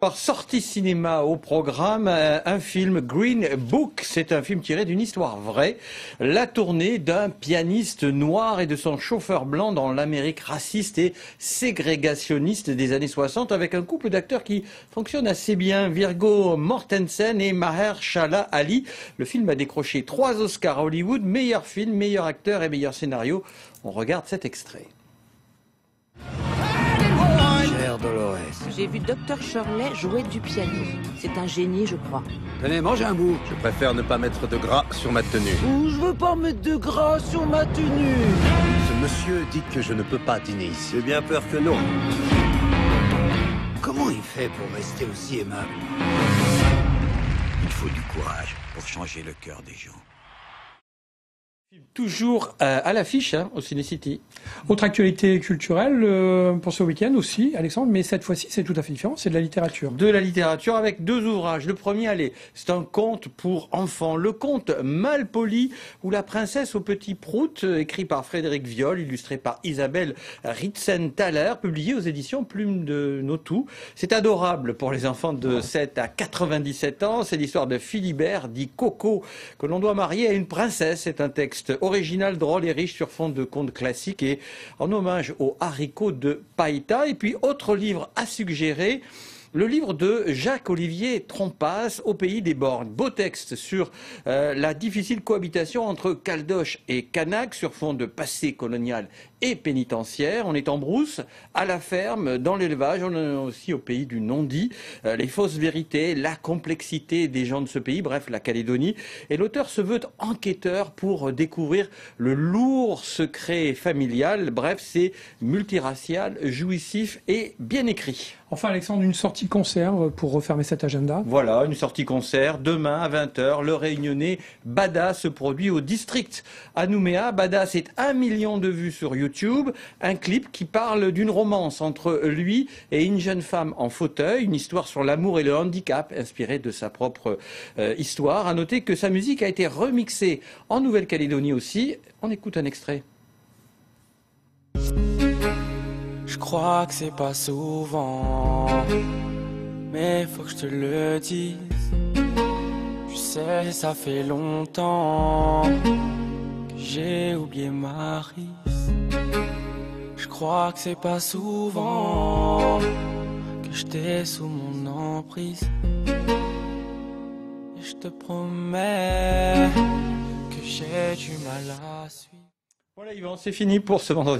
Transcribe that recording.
Sortie cinéma au programme, un film Green Book, c'est un film tiré d'une histoire vraie, la tournée d'un pianiste noir et de son chauffeur blanc dans l'Amérique raciste et ségrégationniste des années 60 avec un couple d'acteurs qui fonctionne assez bien, Viggo Mortensen et Mahershala Ali. Le film a décroché 3 Oscars à Hollywood, meilleur film, meilleur acteur et meilleur scénario. On regarde cet extrait. Chère Dolores. J'ai vu Dr Shirley jouer du piano. C'est un génie, je crois. Tenez, mangez un bout. Je préfère ne pas mettre de gras sur ma tenue. Ouh, je veux pas mettre de gras sur ma tenue. Ce monsieur dit que je ne peux pas dîner ici. J'ai bien peur que non. Comment il fait pour rester aussi aimable? Il faut du courage pour changer le cœur des gens. Toujours à l'affiche au Ciné-City. Autre actualité culturelle pour ce week-end aussi, Alexandre, mais cette fois-ci c'est tout à fait différent, c'est de la littérature. De la littérature avec 2 ouvrages. Le premier, allez, c'est un conte pour enfants. Le conte Malpoli ou la princesse au petit prout, écrit par Frédéric Viol, illustré par Isabelle Ritzen-Thaler, publié aux éditions Plume de Notou. C'est adorable pour les enfants de 7 à 97 ans. C'est l'histoire de Philibert, dit Coco, que l'on doit marier à une princesse. C'est un texte original, drôle et riche sur fond de contes classiques et en hommage aux haricots de Païta. Et puis, autre livre à suggérer, le livre de Jacques-Olivier Trompas, Au pays des borgnes. Beau texte sur la difficile cohabitation entre Caldoche et Canaque sur fond de passé colonial et pénitentiaire. On est en brousse, à la ferme, dans l'élevage. On est aussi au pays du non-dit. Les fausses vérités, la complexité des gens de ce pays, bref, la Calédonie. Et l'auteur se veut enquêteur pour découvrir le lourd secret familial. Bref, c'est multiracial, jouissif et bien écrit. Enfin Alexandre, une sortie concert pour refermer cet agenda. Voilà, une sortie concert, demain à 20h, le Réunionnais Bada se produit au District à Nouméa. Bada, c'est 1 million de vues sur YouTube, un clip qui parle d'une romance entre lui et une jeune femme en fauteuil, une histoire sur l'amour et le handicap, inspirée de sa propre histoire. À noter que sa musique a été remixée en Nouvelle-Calédonie aussi. On écoute un extrait. Je crois que c'est pas souvent, mais faut que je te le dise. Tu sais, ça fait longtemps que j'ai oublié Maryse. Je crois que c'est pas souvent que j'étais sous mon emprise. Et je te promets que j'ai du mal à suivre. Voilà Yvan, c'est fini pour ce vendredi.